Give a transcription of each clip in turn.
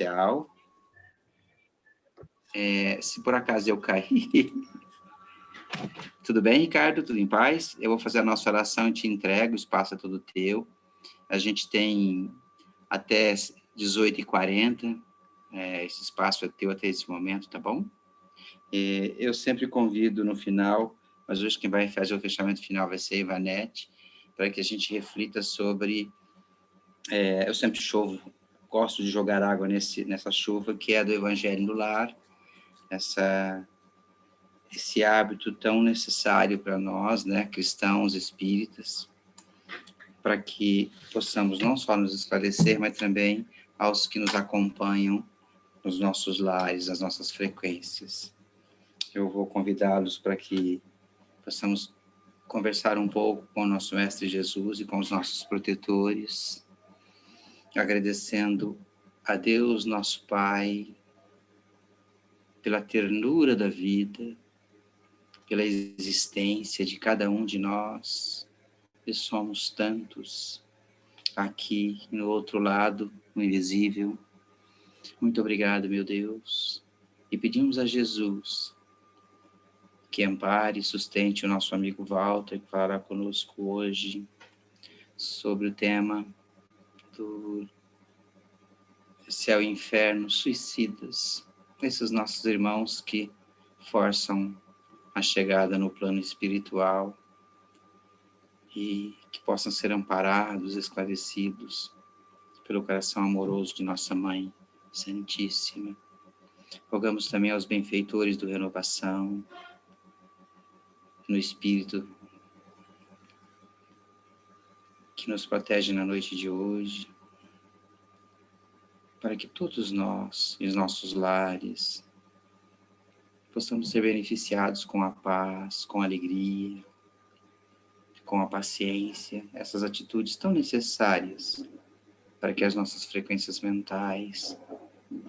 presencial. Se por acaso eu cair... Tudo bem, Ricardo? Tudo em paz? Eu vou fazer a nossa oração e te entrego, o espaço é todo teu. A gente tem até 18h40, esse espaço é teu até esse momento, tá bom? Eu sempre convido no final, mas hoje quem vai fazer o fechamento final vai ser a Ivanete, para que a gente reflita sobre... eu sempre gosto de jogar água nessa chuva, que é do Evangelho no Lar, esse hábito tão necessário para nós, né, cristãos, espíritas, para que possamos não só nos esclarecer, mas também aos que nos acompanham nos nossos lares, nas nossas frequências. Eu vou convidá-los para que possamos conversar um pouco com o nosso Mestre Jesus e com os nossos protetores, agradecendo a Deus, nosso Pai, pela ternura da vida, pela existência de cada um de nós, que somos tantos aqui no outro lado, no invisível. Muito obrigado, meu Deus. E pedimos a Jesus que ampare e sustente o nosso amigo Walter, que falará conosco hoje sobre o tema do céu e inferno, suicidas, esses nossos irmãos que forçam a chegada no plano espiritual e que possam ser amparados, esclarecidos pelo coração amoroso de nossa Mãe Santíssima. Rogamos também aos benfeitores do Renovação, no Espírito, que nos protege na noite de hoje, para que todos nós, e os nossos lares, possamos ser beneficiados com a paz, com a alegria, com a paciência, essas atitudes tão necessárias para que as nossas frequências mentais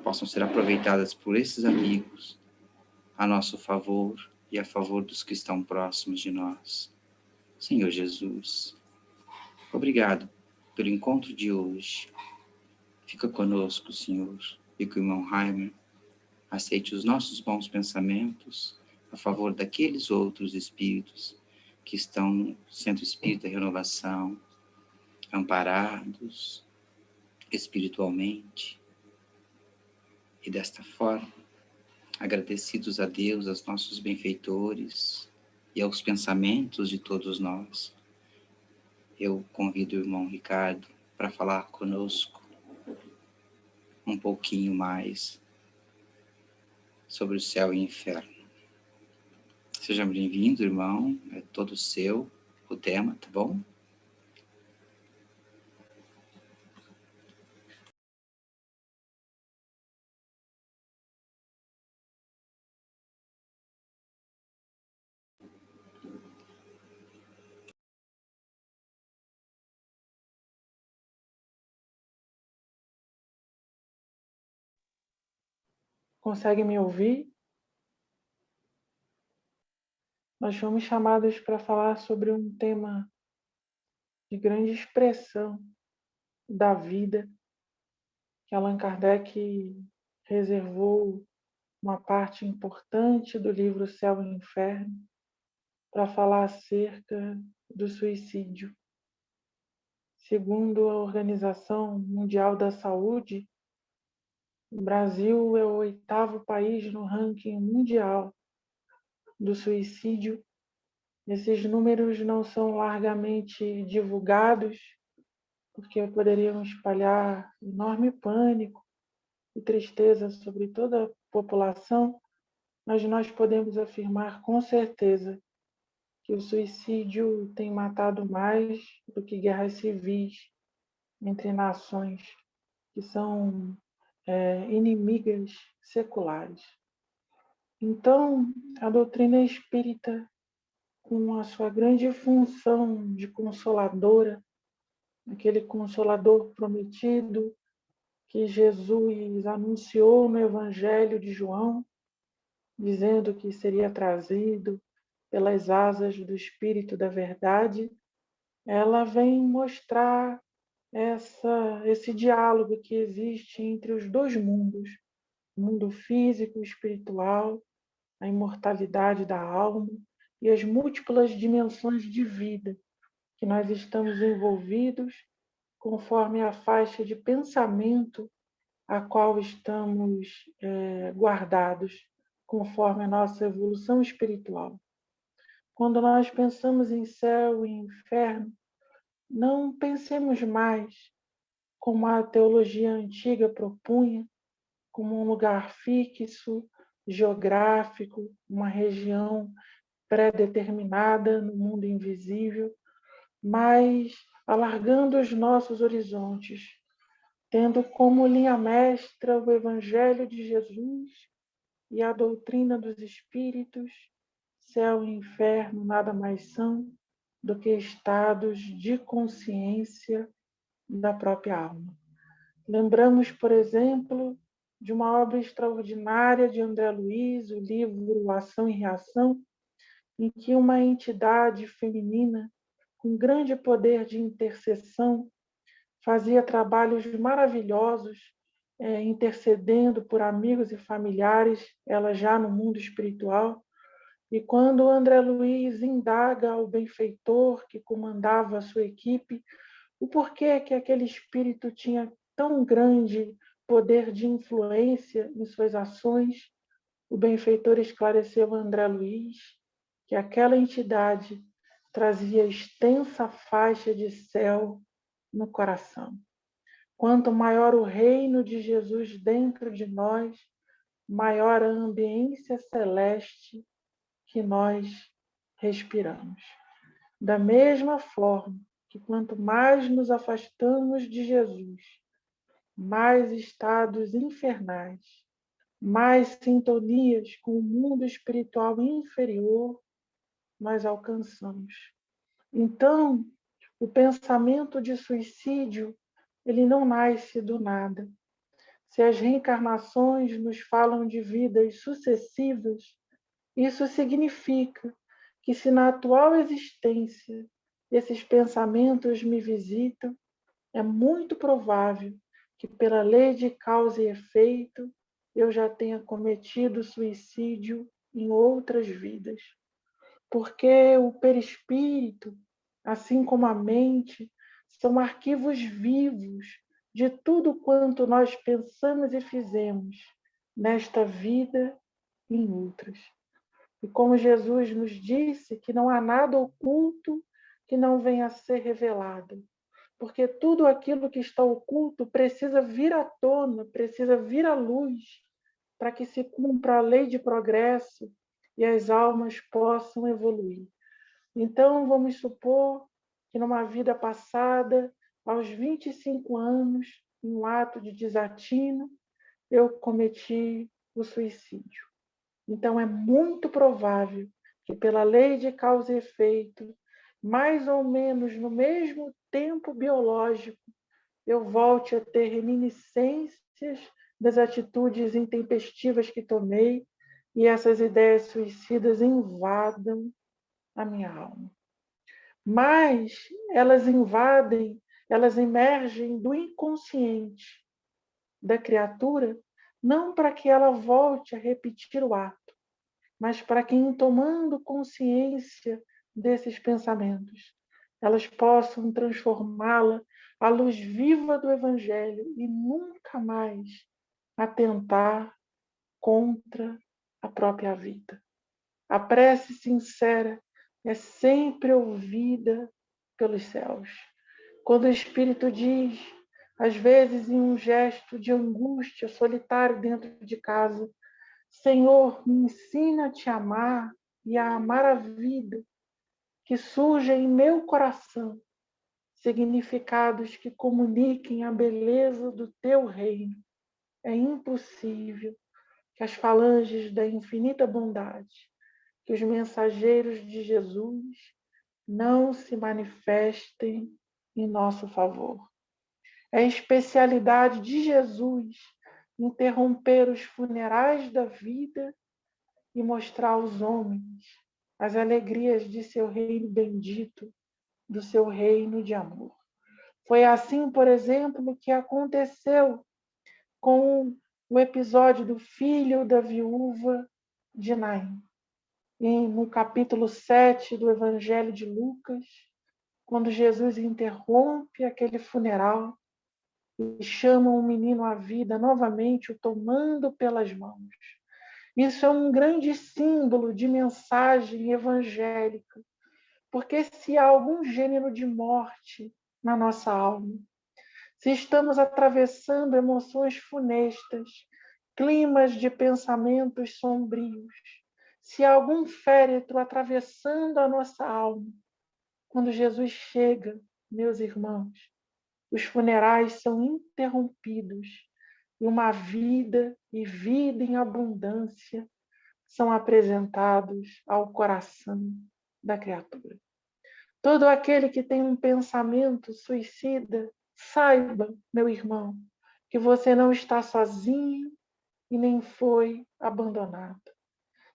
possam ser aproveitadas por esses amigos a nosso favor e a favor dos que estão próximos de nós. Senhor Jesus, obrigado pelo encontro de hoje. Fica conosco, Senhor, e que o irmão Heimer aceite os nossos bons pensamentos a favor daqueles outros espíritos que estão no Centro Espírita Renovação, amparados espiritualmente. E desta forma, agradecidos a Deus, aos nossos benfeitores e aos pensamentos de todos nós, eu convido o irmão Ricardo para falar conosco um pouquinho mais sobre o céu e o inferno. Seja bem-vindo, irmão, é todo seu o tema, tá bom? Consegue me ouvir? Nós fomos chamados para falar sobre um tema de grande expressão da vida, que Allan Kardec reservou uma parte importante do livro Céu e Inferno para falar acerca do suicídio. Segundo a Organização Mundial da Saúde, o Brasil é o 8º país no ranking mundial do suicídio. Esses números não são largamente divulgados, porque poderiam espalhar enorme pânico e tristeza sobre toda a população, mas nós podemos afirmar com certeza que o suicídio tem matado mais do que guerras civis entre nações que são inimigas seculares. Então, a doutrina espírita, com a sua grande função de consoladora, aquele consolador prometido que Jesus anunciou no Evangelho de João, dizendo que seria trazido pelas asas do Espírito da Verdade, ela vem mostrar esse diálogo que existe entre os dois mundos, o mundo físico e espiritual, a imortalidade da alma e as múltiplas dimensões de vida que nós estamos envolvidos conforme a faixa de pensamento a qual estamos guardados, conforme a nossa evolução espiritual. Quando nós pensamos em céu e inferno, não pensemos mais como a teologia antiga propunha, como um lugar fixo, geográfico, uma região pré-determinada no mundo invisível, mas alargando os nossos horizontes, tendo como linha mestra o Evangelho de Jesus e a doutrina dos Espíritos. Céu e inferno nada mais são do que estados de consciência da própria alma. Lembramos, por exemplo, de uma obra extraordinária de André Luiz, o livro Ação e Reação, em que uma entidade feminina com grande poder de intercessão fazia trabalhos maravilhosos, intercedendo por amigos e familiares, ela já no mundo espiritual. E quando André Luiz indaga ao benfeitor que comandava a sua equipe o porquê que aquele espírito tinha tão grande poder de influência em suas ações, o benfeitor esclareceu a André Luiz que aquela entidade trazia extensa faixa de céu no coração. Quanto maior o reino de Jesus dentro de nós, maior a ambiência celeste que nós respiramos. Da mesma forma que quanto mais nos afastamos de Jesus, mais estados infernais, mais sintonias com o mundo espiritual inferior nós alcançamos. Então, o pensamento de suicídio, ele não nasce do nada. Se as reencarnações nos falam de vidas sucessivas, isso significa que se na atual existência esses pensamentos me visitam, é muito provável que pela lei de causa e efeito eu já tenha cometido suicídio em outras vidas. Porque o perispírito, assim como a mente, são arquivos vivos de tudo quanto nós pensamos e fizemos nesta vida e em outras. E como Jesus nos disse que não há nada oculto que não venha a ser revelado, porque tudo aquilo que está oculto precisa vir à tona, precisa vir à luz, para que se cumpra a lei de progresso e as almas possam evoluir. Então, vamos supor que numa vida passada, aos 25 anos, em um ato de desatino, eu cometi o suicídio. Então, é muito provável que, pela lei de causa e efeito, mais ou menos no mesmo tempo biológico, eu volte a ter reminiscências das atitudes intempestivas que tomei e essas ideias suicidas invadam a minha alma. Mas elas invadem, elas emergem do inconsciente da criatura, não para que ela volte a repetir o ato, mas para que, em tomando consciência desses pensamentos, elas possam transformá-la à luz viva do Evangelho e nunca mais atentar contra a própria vida. A prece sincera é sempre ouvida pelos céus. Quando o Espírito diz, às vezes em um gesto de angústia solitário dentro de casa, Senhor, me ensina a te amar e a amar a vida, que surja em meu coração significados que comuniquem a beleza do teu reino. É impossível que as falanges da infinita bondade, que os mensageiros de Jesus não se manifestem em nosso favor. É especialidade de Jesus interromper os funerais da vida e mostrar aos homens as alegrias de seu reino bendito, do seu reino de amor. Foi assim, por exemplo, que aconteceu com o episódio do filho da viúva de Naim. E no capítulo 7 do Evangelho de Lucas, quando Jesus interrompe aquele funeral e chama o menino à vida novamente, o tomando pelas mãos. Isso é um grande símbolo de mensagem evangélica, porque se há algum gênero de morte na nossa alma, se estamos atravessando emoções funestas, climas de pensamentos sombrios, se há algum féretro atravessando a nossa alma, quando Jesus chega, meus irmãos, os funerais são interrompidos e uma vida e vida em abundância são apresentados ao coração da criatura. Todo aquele que tem um pensamento suicida, saiba, meu irmão, que você não está sozinho e nem foi abandonado.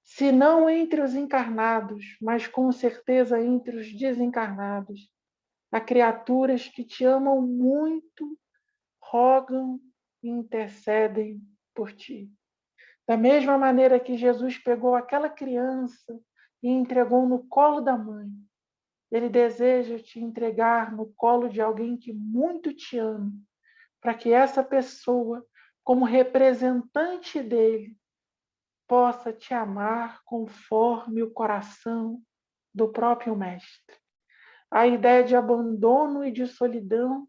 Se não entre os encarnados, mas com certeza entre os desencarnados, há criaturas que te amam muito, rogam e intercedem por ti. Da mesma maneira que Jesus pegou aquela criança e entregou no colo da mãe, ele deseja te entregar no colo de alguém que muito te ama, para que essa pessoa, como representante dele, possa te amar conforme o coração do próprio Mestre. A ideia de abandono e de solidão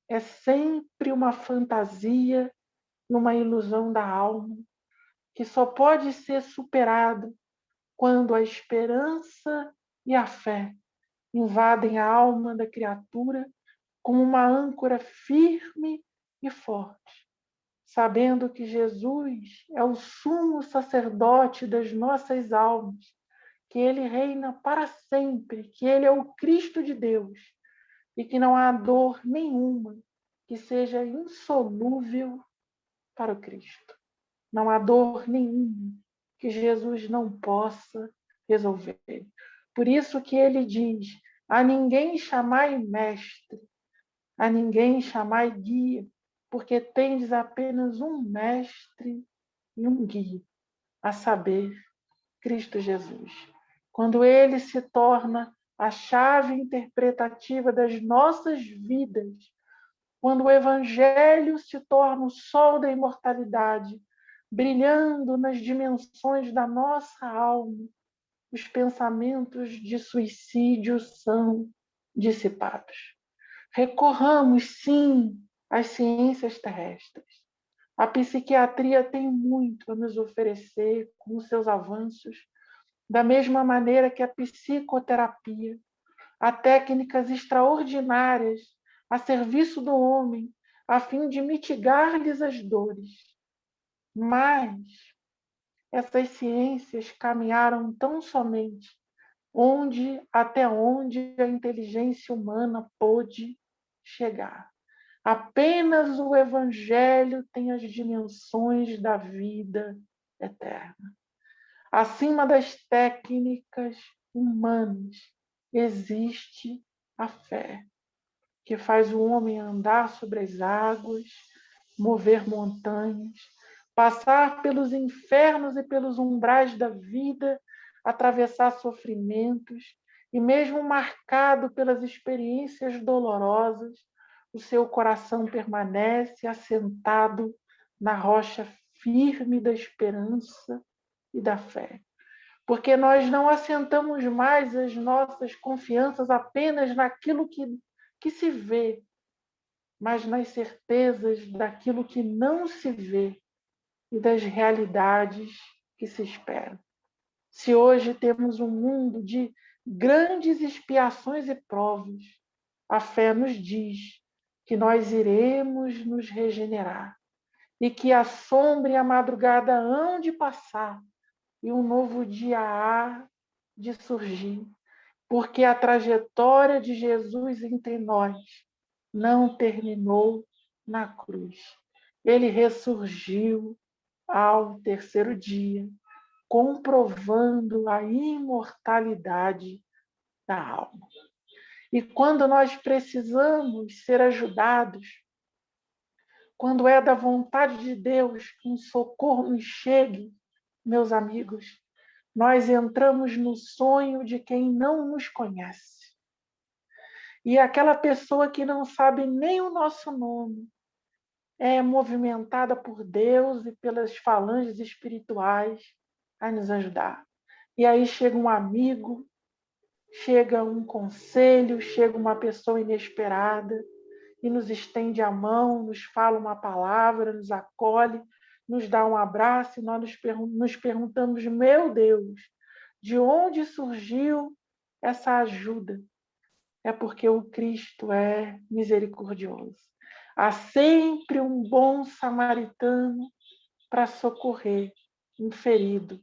é sempre uma fantasia, uma ilusão da alma, que só pode ser superado quando a esperança e a fé invadem a alma da criatura como uma âncora firme e forte, sabendo que Jesus é o sumo sacerdote das nossas almas, que ele reina para sempre, que ele é o Cristo de Deus e que não há dor nenhuma que seja insolúvel para o Cristo. Não há dor nenhuma que Jesus não possa resolver. Por isso que ele diz: a ninguém chamai mestre, a ninguém chamai guia, porque tendes apenas um mestre e um guia, a saber, Cristo Jesus. Quando ele se torna a chave interpretativa das nossas vidas, quando o Evangelho se torna o sol da imortalidade, brilhando nas dimensões da nossa alma, os pensamentos de suicídio são dissipados. Recorramos, sim, às ciências terrestres. A psiquiatria tem muito a nos oferecer com os seus avanços, da mesma maneira que a psicoterapia. Há técnicas extraordinárias a serviço do homem, a fim de mitigar-lhes as dores. Mas essas ciências caminharam tão somente até onde a inteligência humana pôde chegar. Apenas o Evangelho tem as dimensões da vida eterna. Acima das técnicas humanas existe a fé, que faz o homem andar sobre as águas, mover montanhas, passar pelos infernos e pelos umbrais da vida, atravessar sofrimentos, e mesmo marcado pelas experiências dolorosas, o seu coração permanece assentado na rocha firme da esperança e da fé. Porque nós não assentamos mais as nossas confianças apenas naquilo que se vê, mas nas certezas daquilo que não se vê e das realidades que se esperam. Se hoje temos um mundo de grandes expiações e provas, a fé nos diz que nós iremos nos regenerar e que a sombra e a madrugada hão de passar e um novo dia há de surgir, porque a trajetória de Jesus entre nós não terminou na cruz. Ele ressurgiu ao terceiro dia, comprovando a imortalidade da alma. E quando nós precisamos ser ajudados, quando é da vontade de Deus que um socorro nos chegue, meus amigos, nós entramos no sonho de quem não nos conhece. E aquela pessoa que não sabe nem o nosso nome é movimentada por Deus e pelas falanges espirituais a nos ajudar. E aí chega um amigo, chega um conselho, chega uma pessoa inesperada e nos estende a mão, nos fala uma palavra, nos acolhe, nos dá um abraço e nós nos perguntamos, meu Deus, de onde surgiu essa ajuda? É porque o Cristo é misericordioso. Há sempre um bom samaritano para socorrer um ferido.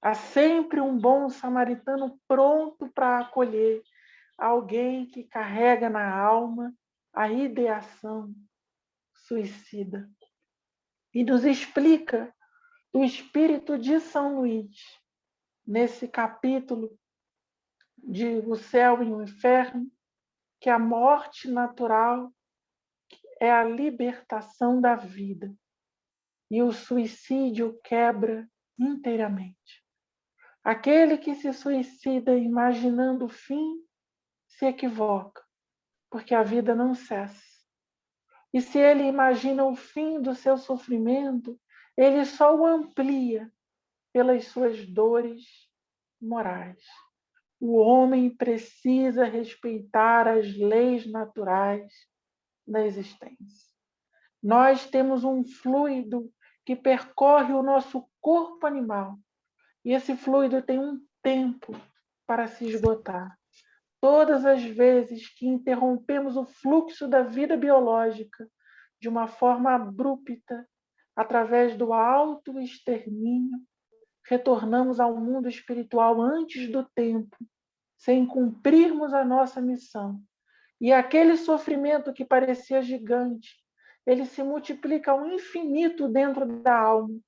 Há sempre um bom samaritano pronto para acolher alguém que carrega na alma a ideação suicida. E nos explica o espírito de São Luís, nesse capítulo de O Céu e o Inferno, que a morte natural é a libertação da vida e o suicídio quebra inteiramente. Aquele que se suicida imaginando o fim se equivoca, porque a vida não cessa. E se ele imagina o fim do seu sofrimento, ele só o amplia pelas suas dores morais. O homem precisa respeitar as leis naturais da existência. Nós temos um fluido que percorre o nosso corpo animal. E esse fluido tem um tempo para se esgotar. Todas as vezes que interrompemos o fluxo da vida biológica de uma forma abrupta, através do autoextermínio, retornamos ao mundo espiritual antes do tempo, sem cumprirmos a nossa missão. E aquele sofrimento que parecia gigante, ele se multiplica ao infinito dentro da alma,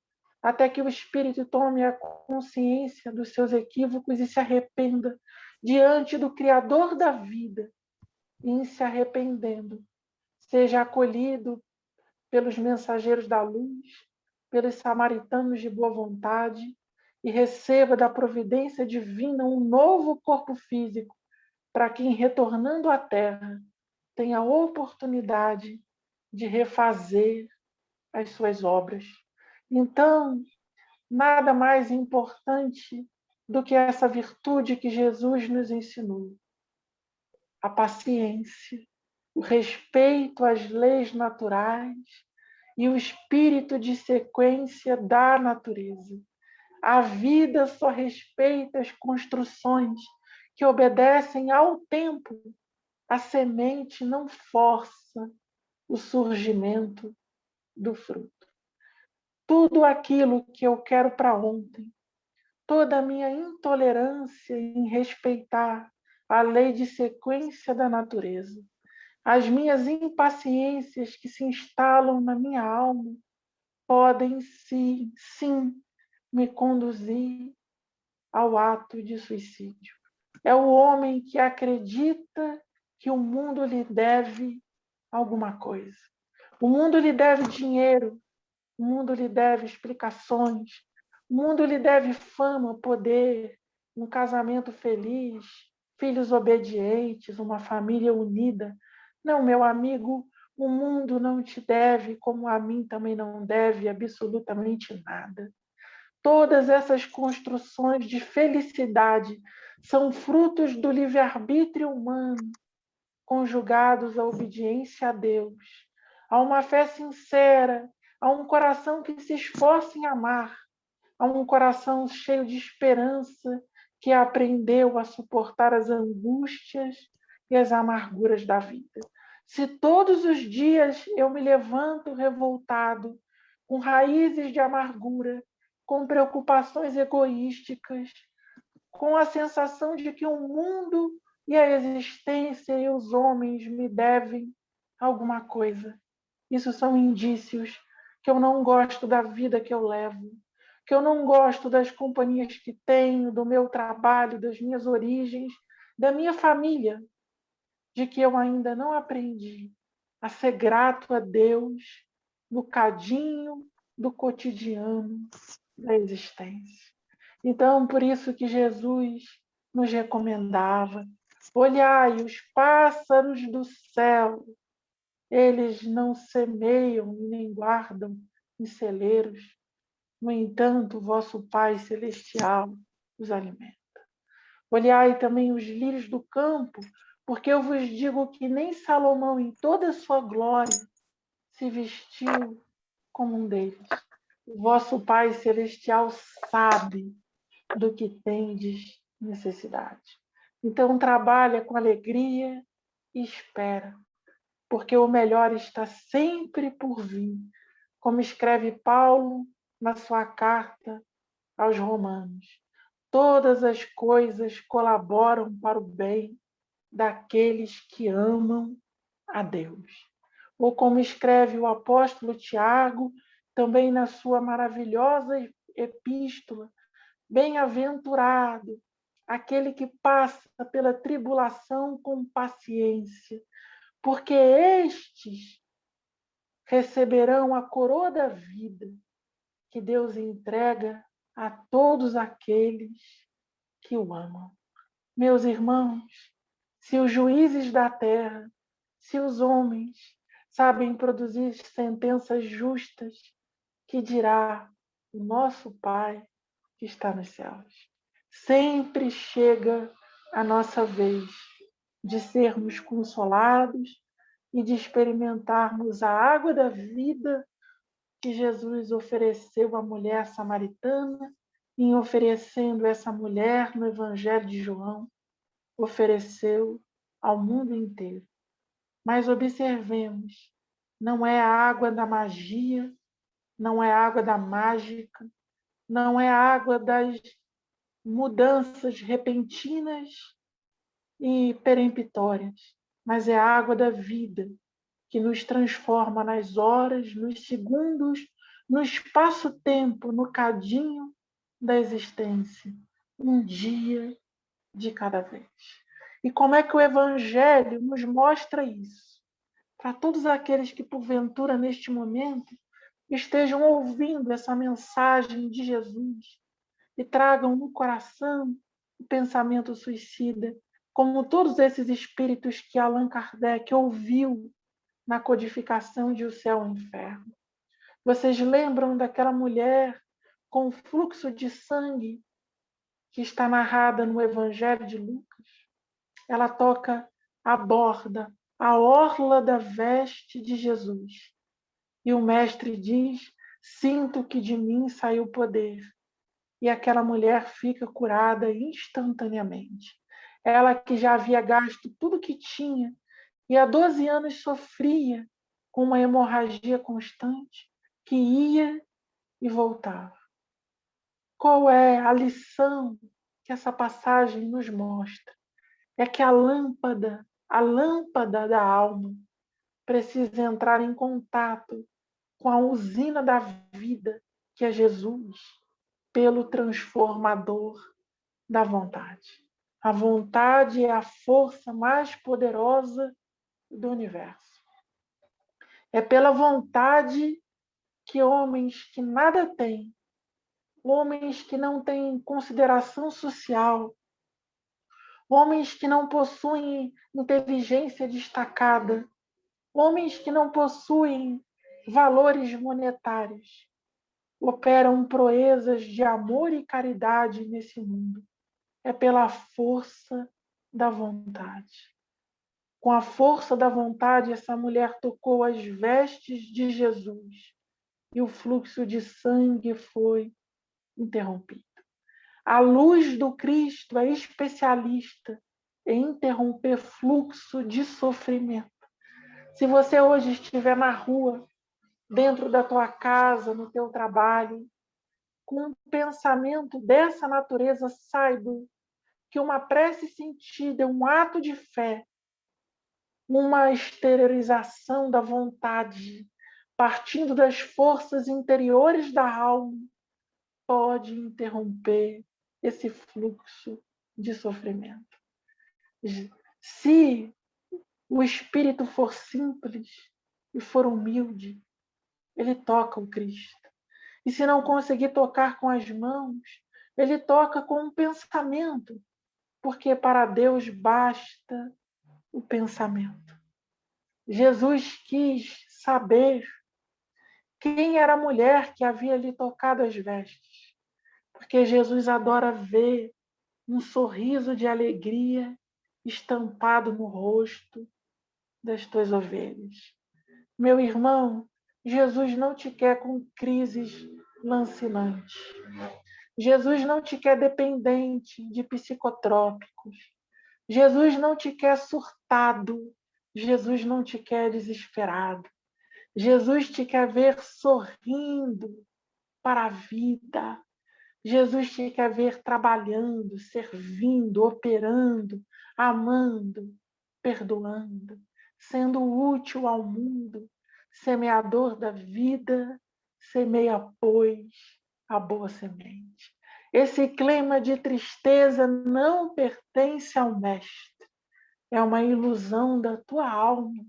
até que o espírito tome a consciência dos seus equívocos e se arrependa diante do Criador da vida. E em se arrependendo, seja acolhido pelos mensageiros da luz, pelos samaritanos de boa vontade, e receba da providência divina um novo corpo físico, para quem, retornando à Terra, tenha a oportunidade de refazer as suas obras. Então, nada mais importante do que essa virtude que Jesus nos ensinou: a paciência, o respeito às leis naturais e o espírito de sequência da natureza. A vida só respeita as construções que obedecem ao tempo. A semente não força o surgimento do fruto. Tudo aquilo que eu quero para ontem, toda a minha intolerância em respeitar a lei de sequência da natureza, as minhas impaciências que se instalam na minha alma, podem sim me conduzir ao ato de suicídio. É o homem que acredita que o mundo lhe deve alguma coisa. O mundo lhe deve dinheiro, o mundo lhe deve explicações, o mundo lhe deve fama, poder, um casamento feliz, filhos obedientes, uma família unida. Não, meu amigo, o mundo não te deve, como a mim também não deve, absolutamente nada. Todas essas construções de felicidade são frutos do livre-arbítrio humano, conjugados à obediência a Deus, a uma fé sincera, a um coração que se esforça em amar, a um coração cheio de esperança que aprendeu a suportar as angústias e as amarguras da vida. Se todos os dias eu me levanto revoltado, com raízes de amargura, com preocupações egoísticas, com a sensação de que o mundo e a existência e os homens me devem alguma coisa, isso são indícios que eu não gosto da vida que eu levo, que eu não gosto das companhias que tenho, do meu trabalho, das minhas origens, da minha família. de que eu ainda não aprendi a ser grato a Deus no cadinho do cotidiano da existência. Então, por isso que Jesus nos recomendava: olhai os pássaros do céu, eles não semeiam nem guardam em celeiros, no entanto, vosso Pai Celestial os alimenta. Olhai também os lírios do campo, porque eu vos digo que nem Salomão, em toda a sua glória, se vestiu como um deles. O vosso Pai Celestial sabe do que tendes necessidade. Então, trabalha com alegria e espera, porque o melhor está sempre por vir, como escreve Paulo na sua carta aos Romanos. Todas as coisas colaboram para o bem daqueles que amam a Deus. Ou como escreve o apóstolo Tiago, também na sua maravilhosa epístola: bem-aventurado aquele que passa pela tribulação com paciência, porque estes receberão a coroa da vida que Deus entrega a todos aqueles que o amam. Meus irmãos, se os juízes da terra, se os homens sabem produzir sentenças justas, que dirá o nosso Pai que está nos céus? Sempre chega a nossa vez de sermos consolados e de experimentarmos a água da vida que Jesus ofereceu à mulher samaritana, e em oferecendo essa mulher no Evangelho de João, ofereceu ao mundo inteiro. Mas observemos, não é a água da magia, não é a água da mágica, não é a água das mudanças repentinas e peremptórias, mas é a água da vida, que nos transforma nas horas, nos segundos, no espaço-tempo, no cadinho da existência, um dia de cada vez. E como é que o Evangelho nos mostra isso? Para todos aqueles que, porventura, neste momento, estejam ouvindo essa mensagem de Jesus e tragam no coração o pensamento suicida, como todos esses espíritos que Allan Kardec ouviu na codificação de O Céu e o Inferno. Vocês lembram daquela mulher com fluxo de sangue que está narrada no Evangelho de Lucas? Ela toca a borda, a orla da veste de Jesus. E o mestre diz: sinto que de mim saiu poder. E aquela mulher fica curada instantaneamente. Ela que já havia gasto tudo que tinha e há 12 anos sofria com uma hemorragia constante que ia e voltava. Qual é a lição que essa passagem nos mostra? É que a lâmpada da alma, precisa entrar em contato com a usina da vida, que é Jesus, pelo transformador da vontade. A vontade é a força mais poderosa do universo. É pela vontade que homens que nada têm, homens que não têm consideração social, homens que não possuem inteligência destacada, homens que não possuem valores monetários, operam proezas de amor e caridade nesse mundo. É pela força da vontade. Com a força da vontade, essa mulher tocou as vestes de Jesus e o fluxo de sangue foi interrompido. A luz do Cristo é especialista em interromper fluxo de sofrimento. Se você hoje estiver na rua, dentro da tua casa, no teu trabalho, com um pensamento dessa natureza, saiba que uma prece sentida é um ato de fé, uma exteriorização da vontade, partindo das forças interiores da alma, pode interromper esse fluxo de sofrimento. Se o espírito for simples e for humilde, ele toca o Cristo. E se não conseguir tocar com as mãos, ele toca com um pensamento, porque para Deus basta o pensamento. Jesus quis saber quem era a mulher que havia lhe tocado as vestes, porque Jesus adora ver um sorriso de alegria estampado no rosto das tuas ovelhas. Meu irmão, Jesus não te quer com crises lancinantes. Jesus não te quer dependente de psicotrópicos. Jesus não te quer surtado. Jesus não te quer desesperado. Jesus te quer ver sorrindo para a vida. Jesus te quer ver trabalhando, servindo, operando, amando, perdoando, sendo útil ao mundo, semeador da vida, semeia, pois, a boa semente. Esse clima de tristeza não pertence ao Mestre, é uma ilusão da tua alma.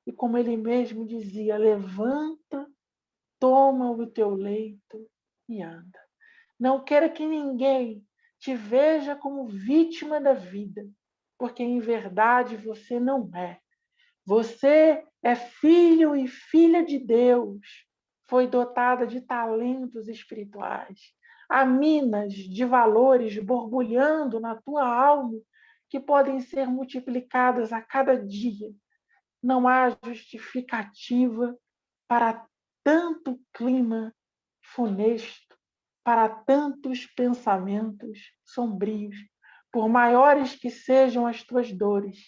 E como ele mesmo dizia, levanta, toma o teu leito e anda. Não queira que ninguém te veja como vítima da vida, porque em verdade você não é. Você é filho e filha de Deus. Foi dotada de talentos espirituais. Há minas de valores borbulhando na tua alma que podem ser multiplicadas a cada dia. Não há justificativa para tanto clima funesto, para tantos pensamentos sombrios. Por maiores que sejam as tuas dores,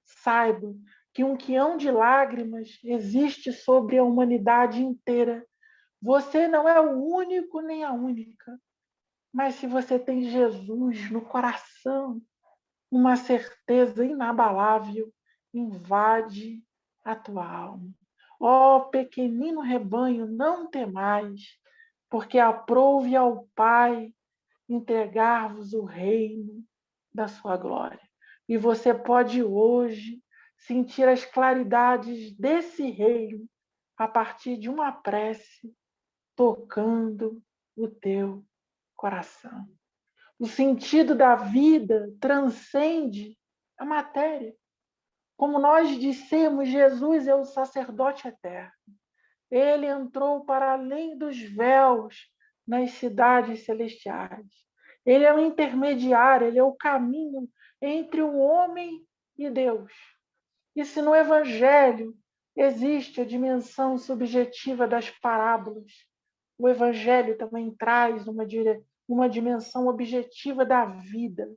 saiba que um quião de lágrimas existe sobre a humanidade inteira. Você não é o único nem a única, mas se você tem Jesus no coração, uma certeza inabalável invade a tua alma. Ó pequenino rebanho, não temais, porque aprouve ao Pai entregar-vos o reino da sua glória. E você pode hoje sentir as claridades desse reino a partir de uma prece tocando o teu coração. O sentido da vida transcende a matéria. Como nós dissemos, Jesus é o sacerdote eterno. Ele entrou para além dos véus nas cidades celestiais. Ele é o intermediário, ele é o caminho entre o homem e Deus. E se no Evangelho existe a dimensão subjetiva das parábolas, o Evangelho também traz uma dimensão objetiva da vida.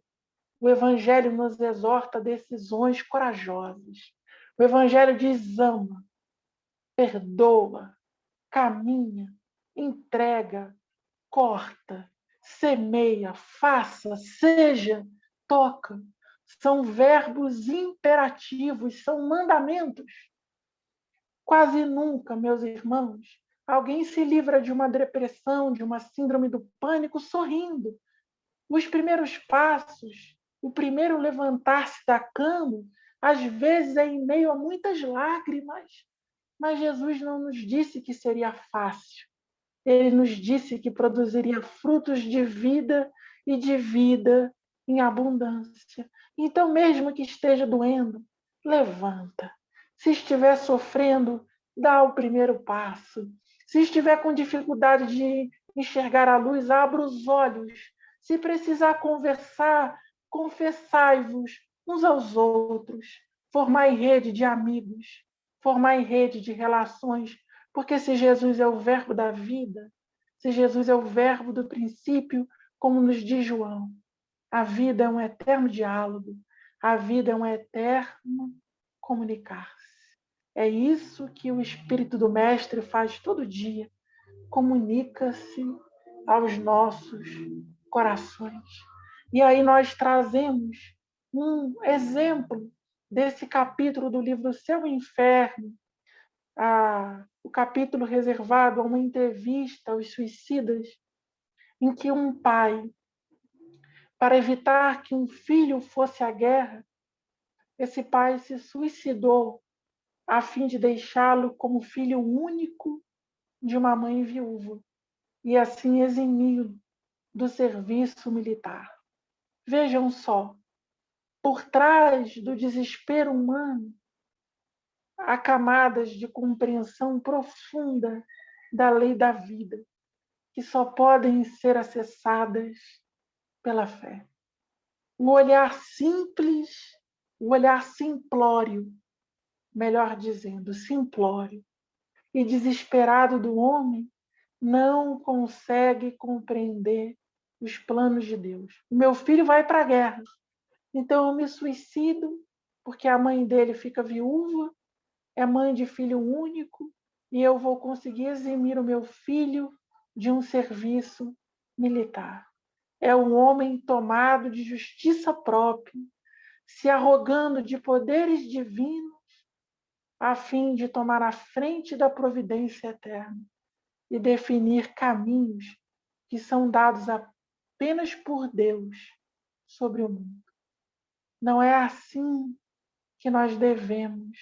O Evangelho nos exorta a decisões corajosas. O Evangelho diz: ama, perdoa, caminha, entrega, corta, semeia, faça, seja, toca. São verbos imperativos, são mandamentos. Quase nunca, meus irmãos, alguém se livra de uma depressão, de uma síndrome do pânico sorrindo. Os primeiros passos, o primeiro levantar-se da cama, às vezes é em meio a muitas lágrimas. Mas Jesus não nos disse que seria fácil. Ele nos disse que produziria frutos de vida e de vida em abundância. Então, mesmo que esteja doendo, levanta. Se estiver sofrendo, dá o primeiro passo. Se estiver com dificuldade de enxergar a luz, abra os olhos. Se precisar conversar, confessai-vos uns aos outros. Formai rede de amigos. Formai rede de relações. Porque se Jesus é o verbo da vida, se Jesus é o verbo do princípio, como nos diz João, a vida é um eterno diálogo, a vida é um eterno comunicar-se. É isso que o Espírito do Mestre faz todo dia, comunica-se aos nossos corações. E aí nós trazemos um exemplo desse capítulo do livro Céu e Inferno, o capítulo reservado a uma entrevista aos suicidas, em que um pai, para evitar que um filho fosse à guerra, esse pai se suicidou a fim de deixá-lo como filho único de uma mãe viúva e assim eximi-lo do serviço militar. Vejam só, por trás do desespero humano, há camadas de compreensão profunda da lei da vida, que só podem ser acessadas pela fé. O olhar simples, o olhar simplório, melhor dizendo, simplório e desesperado do homem não consegue compreender os planos de Deus. O meu filho vai para a guerra, então eu me suicido porque a mãe dele fica viúva, é mãe de filho único, e eu vou conseguir eximir o meu filho de um serviço militar. É um homem tomado de justiça própria, se arrogando de poderes divinos, a fim de tomar a frente da providência eterna e definir caminhos que são dados apenas por Deus sobre o mundo. Não é assim que nós devemos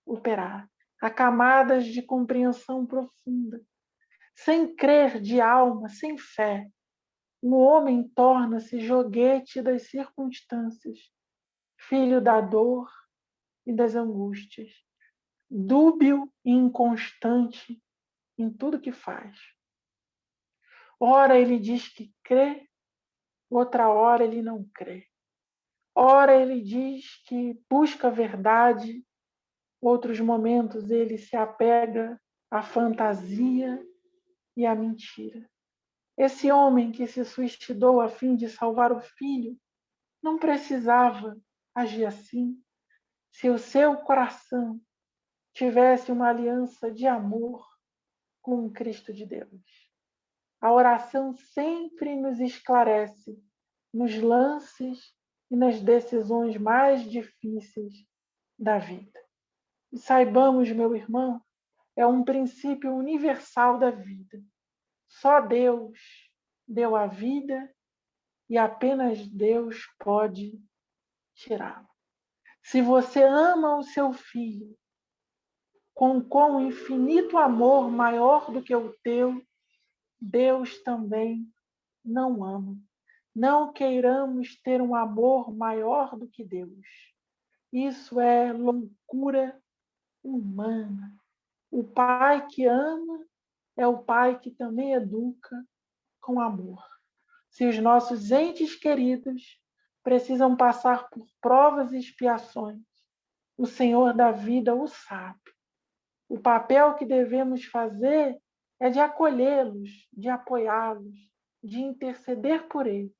operar. Há camadas de compreensão profunda. Sem crer de alma, sem fé, o homem torna-se joguete das circunstâncias, filho da dor e das angústias, dúbio e inconstante em tudo que faz. Ora ele diz que crê, outra hora ele não crê. Ora ele diz que busca a verdade, outros momentos ele se apega à fantasia e à mentira. Esse homem que se suicidou a fim de salvar o filho não precisava agir assim se o seu coração tivesse uma aliança de amor com o Cristo de Deus. A oração sempre nos esclarece nos lances e nas decisões mais difíceis da vida. E saibamos, meu irmão, é um princípio universal da vida. Só Deus deu a vida e apenas Deus pode tirá-la. Se você ama o seu filho com infinito amor maior do que o teu, Deus também não ama. Não queiramos ter um amor maior do que Deus. Isso é loucura humana. O pai que ama é o pai que também educa com amor. Se os nossos entes queridos precisam passar por provas e expiações, o Senhor da vida o sabe. O papel que devemos fazer é de acolhê-los, de apoiá-los, de interceder por eles,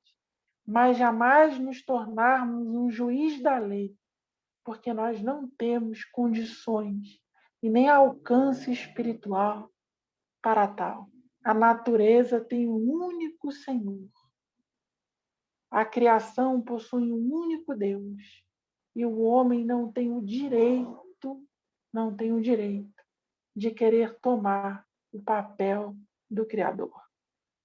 mas jamais nos tornarmos um juiz da lei, porque nós não temos condições e nem alcance espiritual para tal. A natureza tem um único Senhor. A criação possui um único Deus. E o homem não tem o direito de querer tomar o papel do Criador.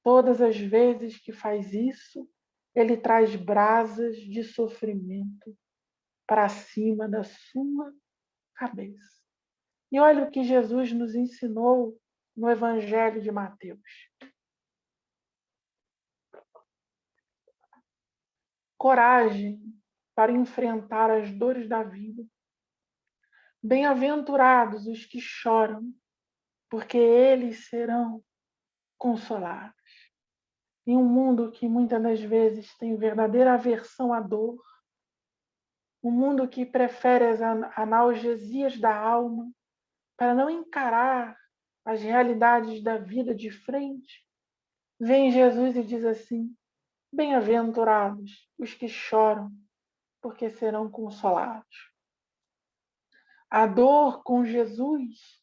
Todas as vezes que faz isso, ele traz brasas de sofrimento para cima da sua cabeça. E olha o que Jesus nos ensinou no Evangelho de Mateus. Coragem para enfrentar as dores da vida. Bem-aventurados os que choram, porque eles serão consolados. Em um mundo que muitas das vezes tem verdadeira aversão à dor, um mundo que prefere as analgesias da alma para não encarar as realidades da vida de frente, vem Jesus e diz assim: bem-aventurados os que choram, porque serão consolados. A dor com Jesus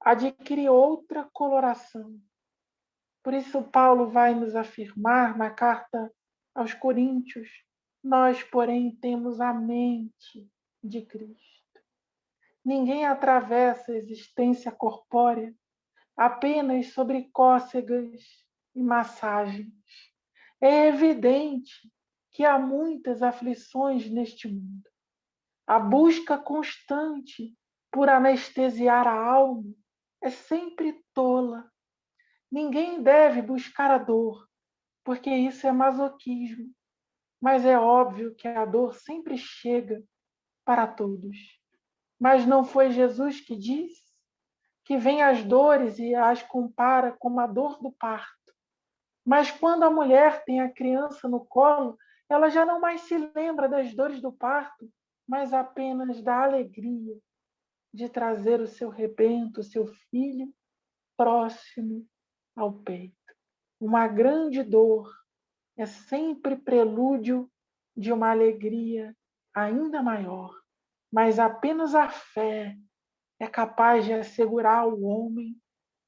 adquire outra coloração. Por isso, Paulo vai nos afirmar na carta aos Coríntios: nós, porém, temos a mente de Cristo. Ninguém atravessa a existência corpórea apenas sobre cócegas e massagens. É evidente que há muitas aflições neste mundo, A busca constante por anestesiar a alma é sempre tola. Ninguém deve buscar a dor, porque isso é masoquismo. Mas é óbvio que a dor sempre chega para todos. Mas não foi Jesus que disse que vem as dores e as compara com a dor do parto? Mas quando a mulher tem a criança no colo, ela já não mais se lembra das dores do parto, mas apenas da alegria de trazer o seu rebento, o seu filho, próximo ao peito. Uma grande dor é sempre prelúdio de uma alegria ainda maior, mas apenas a fé é capaz de assegurar ao homem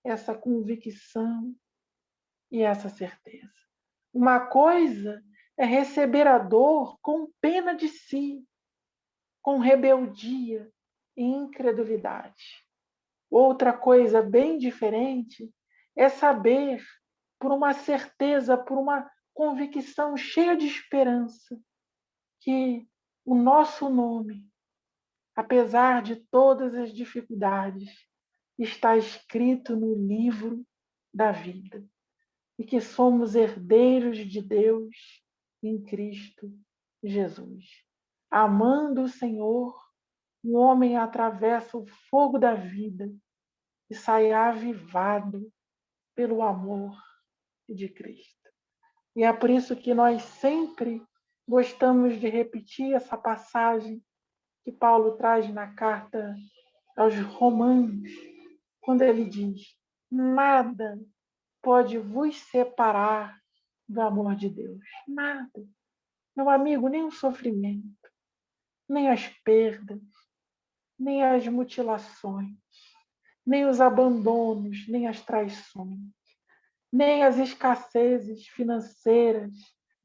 essa convicção e essa certeza. Uma coisa é receber a dor com pena de si, com rebeldia e incredulidade. Outra coisa bem diferente é saber, por uma certeza, por uma convicção cheia de esperança, que o nosso nome, apesar de todas as dificuldades, está escrito no livro da vida e que somos herdeiros de Deus em Cristo Jesus. Amando o Senhor, o homem atravessa o fogo da vida e sai avivado pelo amor de Cristo. E é por isso que nós sempre gostamos de repetir essa passagem que Paulo traz na carta aos Romanos, quando ele diz: nada pode vos separar do amor de Deus. Nada. Meu amigo, nem o sofrimento, nem as perdas, nem as mutilações, nem os abandonos, nem as traições, nem as escassezes financeiras,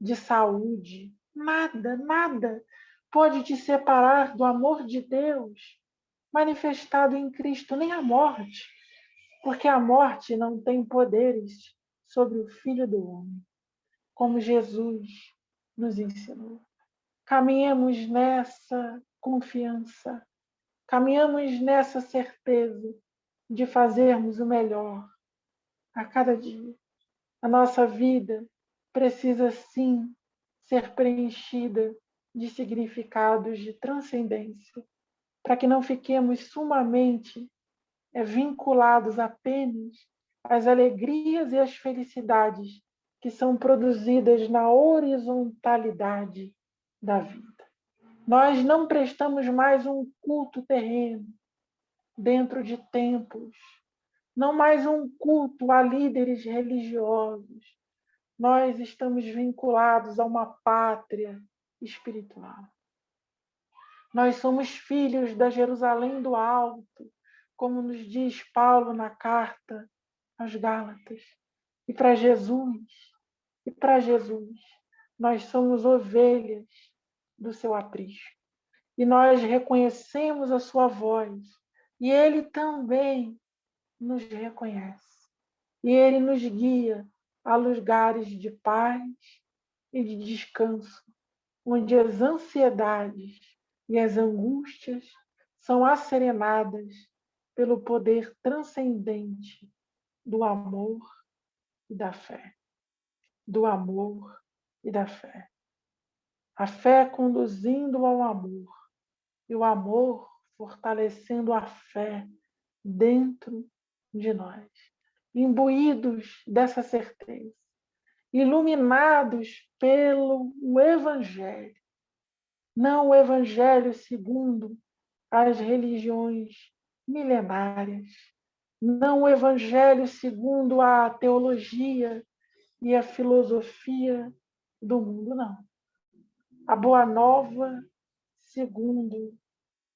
de saúde. Nada, nada pode te separar do amor de Deus manifestado em Cristo, nem a morte, porque a morte não tem poderes sobre o Filho do Homem, como Jesus nos ensinou. Caminhemos nessa confiança, caminhamos nessa certeza de fazermos o melhor a cada dia. A nossa vida precisa, sim, ser preenchida de significados de transcendência, para que não fiquemos sumamente vinculados apenas às alegrias e às felicidades que são produzidas na horizontalidade da vida. Nós não prestamos mais um culto terreno dentro de templos, não mais um culto a líderes religiosos. Nós estamos vinculados a uma pátria espiritual. Nós somos filhos da Jerusalém do Alto, como nos diz Paulo na carta aos Gálatas. E para Jesus, nós somos ovelhas do seu aprisco. E nós reconhecemos a sua voz. E ele também nos reconhece. E ele nos guia a lugares de paz e de descanso, onde as ansiedades e as angústias são asserenadas pelo poder transcendente do amor e da fé. Do amor e da fé. A fé conduzindo ao amor e o amor fortalecendo a fé dentro de nós. Imbuídos dessa certeza, iluminados pelo Evangelho, não o Evangelho segundo as religiões milenárias, não o Evangelho segundo a teologia e a filosofia do mundo, não. A Boa Nova segundo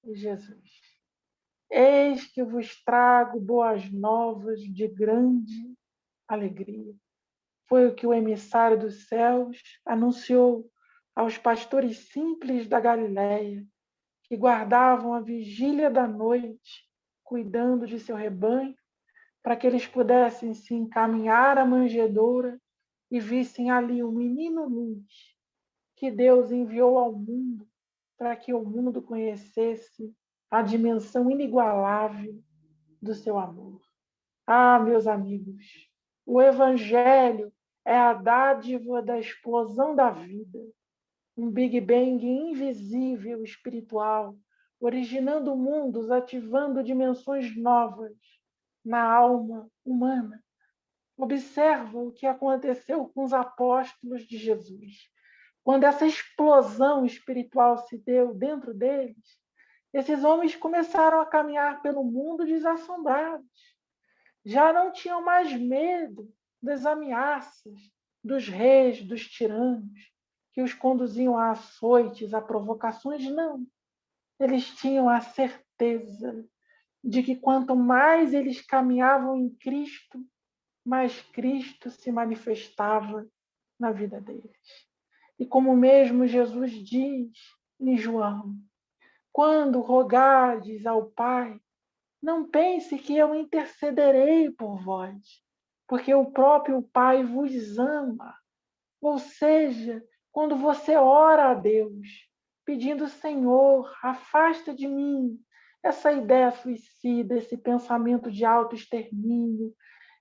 Jesus. Eis que vos trago boas novas de grande alegria. Foi o que o emissário dos céus anunciou aos pastores simples da Galileia, que guardavam a vigília da noite, cuidando de seu rebanho, para que eles pudessem se encaminhar à manjedoura e vissem ali o menino luz que Deus enviou ao mundo para que o mundo conhecesse a dimensão inigualável do seu amor. Ah, meus amigos, o Evangelho é a dádiva da explosão da vida, um Big Bang invisível espiritual, originando mundos, ativando dimensões novas na alma humana. Observa o que aconteceu com os apóstolos de Jesus. Quando essa explosão espiritual se deu dentro deles, esses homens começaram a caminhar pelo mundo desassombrados. Já não tinham mais medo das ameaças dos reis, dos tiranos, que os conduziam a açoites, a provocações. Não. Eles tinham a certeza de que quanto mais eles caminhavam em Cristo, mais Cristo se manifestava na vida deles. E como mesmo Jesus diz em João, quando rogardes ao Pai, não pense que eu intercederei por vós, porque o próprio Pai vos ama. Ou seja, quando você ora a Deus, pedindo, Senhor, afasta de mim essa ideia suicida, esse pensamento de autoextermínio,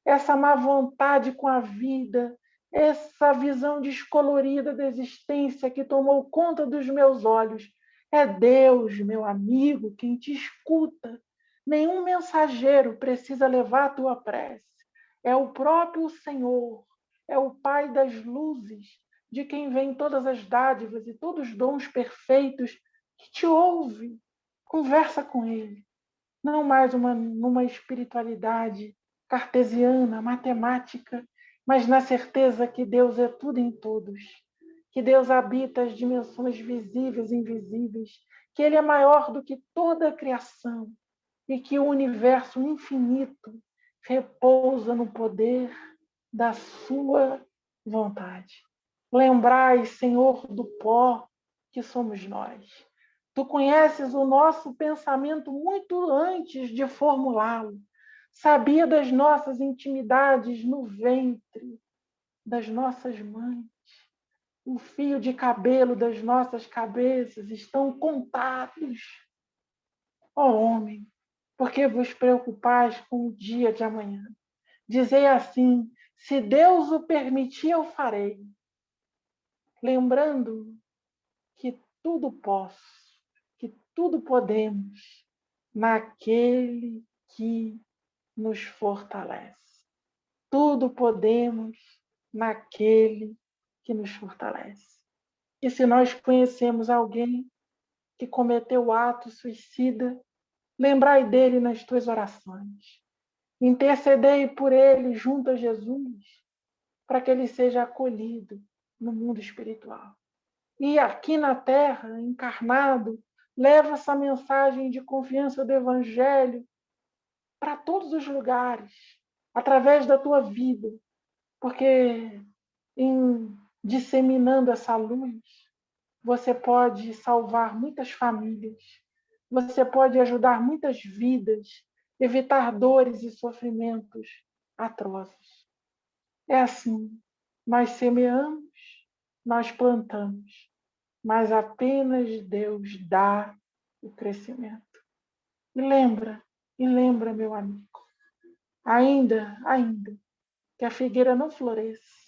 essa má vontade com a vida, essa visão descolorida da existência que tomou conta dos meus olhos. É Deus, meu amigo, quem te escuta. Nenhum mensageiro precisa levar a tua prece. É o próprio Senhor, é o Pai das luzes, de quem vêm todas as dádivas e todos os dons perfeitos, que te ouve. Conversa com Ele. Não mais numa espiritualidade cartesiana, matemática, mas na certeza que Deus é tudo em todos, que Deus habita as dimensões visíveis e invisíveis, que Ele é maior do que toda a criação e que o universo infinito repousa no poder da sua vontade. Lembrai, Senhor, do pó que somos nós. Tu conheces o nosso pensamento muito antes de formulá-lo. Sabia das nossas intimidades no ventre das nossas mães. O fio de cabelo das nossas cabeças estão contados. Ó homem, por que vos preocupais com o dia de amanhã? Dizei assim, se Deus o permitir, eu farei. Lembrando que tudo posso, que tudo podemos naquele que nos fortalece. Tudo podemos naquele que nos fortalece. E se nós conhecemos alguém que cometeu ato suicida, lembrai dele nas tuas orações. Intercedei por ele junto a Jesus, para que ele seja acolhido no mundo espiritual. E aqui na Terra, encarnado, leva essa mensagem de confiança do Evangelho para todos os lugares, através da tua vida, porque em disseminando essa luz, você pode salvar muitas famílias, você pode ajudar muitas vidas, evitar dores e sofrimentos atrozes. É assim, nós semeamos, nós plantamos, mas apenas Deus dá o crescimento. E lembra, meu amigo, ainda, que a figueira não floresça,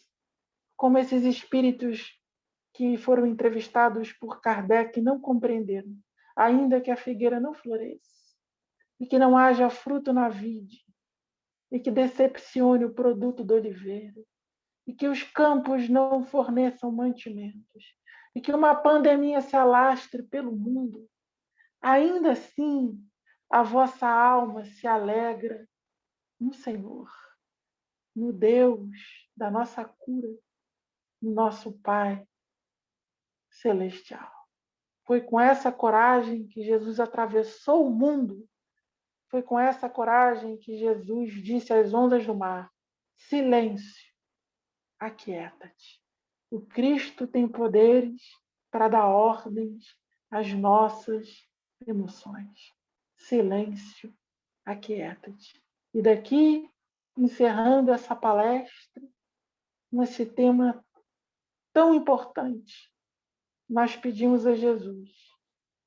como esses espíritos que foram entrevistados por Kardec não compreenderam, ainda que a figueira não floresça, e que não haja fruto na vide, e que decepcione o produto do oliveira, e que os campos não forneçam mantimentos, e que uma pandemia se alastre pelo mundo, ainda assim a vossa alma se alegra no Senhor, no Deus da nossa cura, no nosso Pai celestial. Foi com essa coragem que Jesus atravessou o mundo. Foi com essa coragem que Jesus disse às ondas do mar: silêncio, aquieta-te. O Cristo tem poderes para dar ordens às nossas emoções. Silêncio, aquieta-te. E daqui, encerrando essa palestra, nesse tema tão importante, nós pedimos a Jesus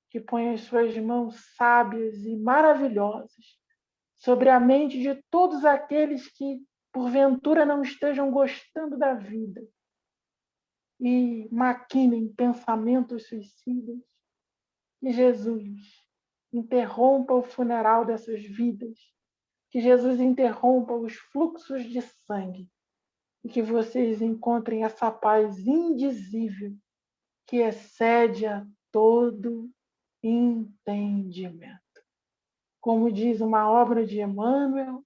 que põe as suas mãos sábias e maravilhosas sobre a mente de todos aqueles que, porventura, não estejam gostando da vida e maquinem pensamentos suicidas. Que Jesus interrompa o funeral dessas vidas, que Jesus interrompa os fluxos de sangue e que vocês encontrem essa paz indizível que excede a todo entendimento. Como diz uma obra de Emmanuel,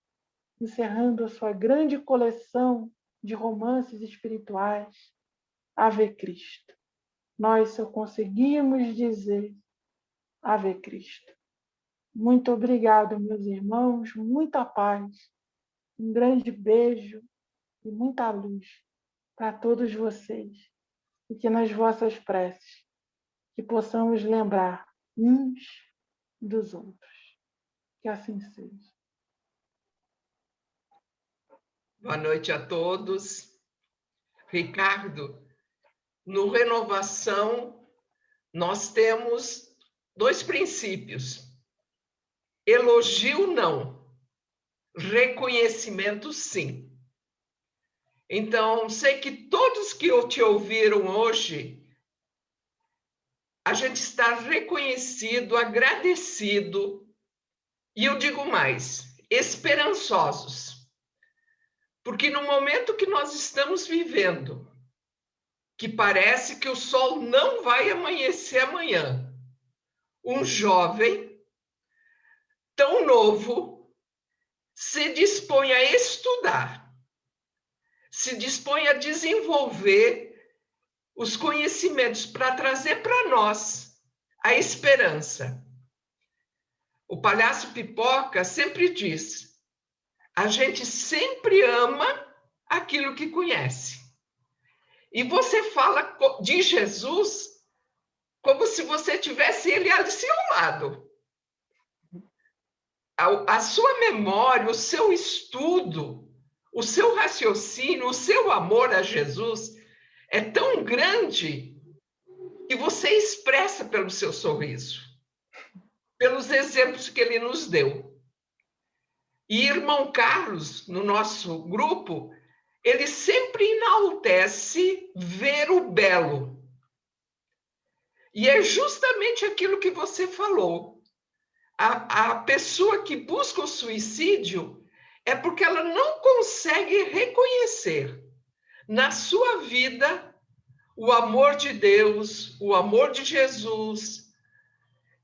encerrando a sua grande coleção de romances espirituais, Ave Cristo. Nós só conseguimos dizer Ave Cristo. Muito obrigado, meus irmãos, muita paz, um grande beijo e muita luz para todos vocês. E que nas vossas preces, que possamos lembrar uns dos outros. Que assim seja. Boa noite a todos. Ricardo, no Renovação, nós temos 2 princípios. Elogio, não. Reconhecimento, sim. Então, sei que todos que te ouviram hoje, a gente está reconhecido, agradecido, e eu digo mais, esperançosos. Porque no momento que nós estamos vivendo, que parece que o sol não vai amanhecer amanhã, um jovem tão novo se dispõe a estudar, se dispõe a desenvolver os conhecimentos para trazer para nós a esperança. O Palhaço Pipoca sempre diz: a gente sempre ama aquilo que conhece. E você fala de Jesus como se você tivesse ele ali ao seu lado. A sua memória, o seu estudo, o seu raciocínio, o seu amor a Jesus é tão grande que você expressa pelo seu sorriso, pelos exemplos que ele nos deu. E irmão Carlos, no nosso grupo, ele sempre enaltece ver o belo. E é justamente aquilo que você falou. A pessoa que busca o suicídio é porque ela não consegue reconhecer na sua vida o amor de Deus, o amor de Jesus.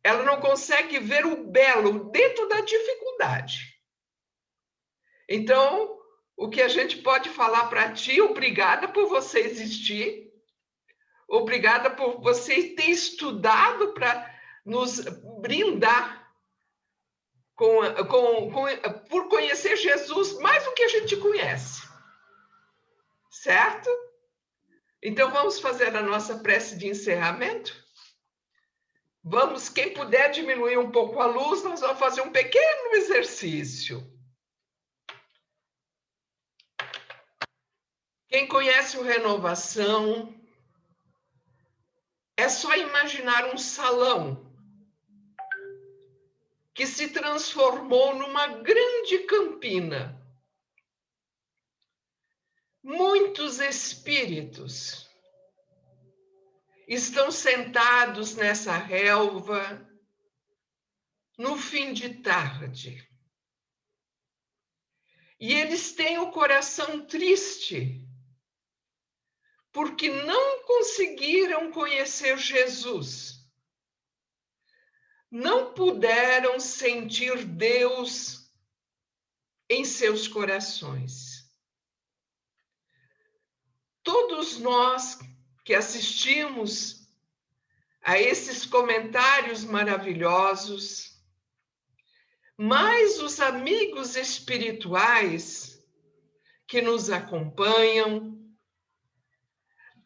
Ela não consegue ver o belo dentro da dificuldade. Então, o que a gente pode falar para ti, obrigada por você existir, obrigada por você ter estudado para nos brindar por conhecer Jesus mais do que a gente conhece. Certo? Então, vamos fazer a nossa prece de encerramento? Vamos, quem puder diminuir um pouco a luz, nós vamos fazer um pequeno exercício. Quem conhece o Renovação, é só imaginar um salão que se transformou numa grande campina. Muitos espíritos estão sentados nessa relva no fim de tarde. E eles têm o coração triste, porque não conseguiram conhecer Jesus. Não puderam sentir Deus em seus corações. Todos nós que assistimos a esses comentários maravilhosos, mais os amigos espirituais que nos acompanham,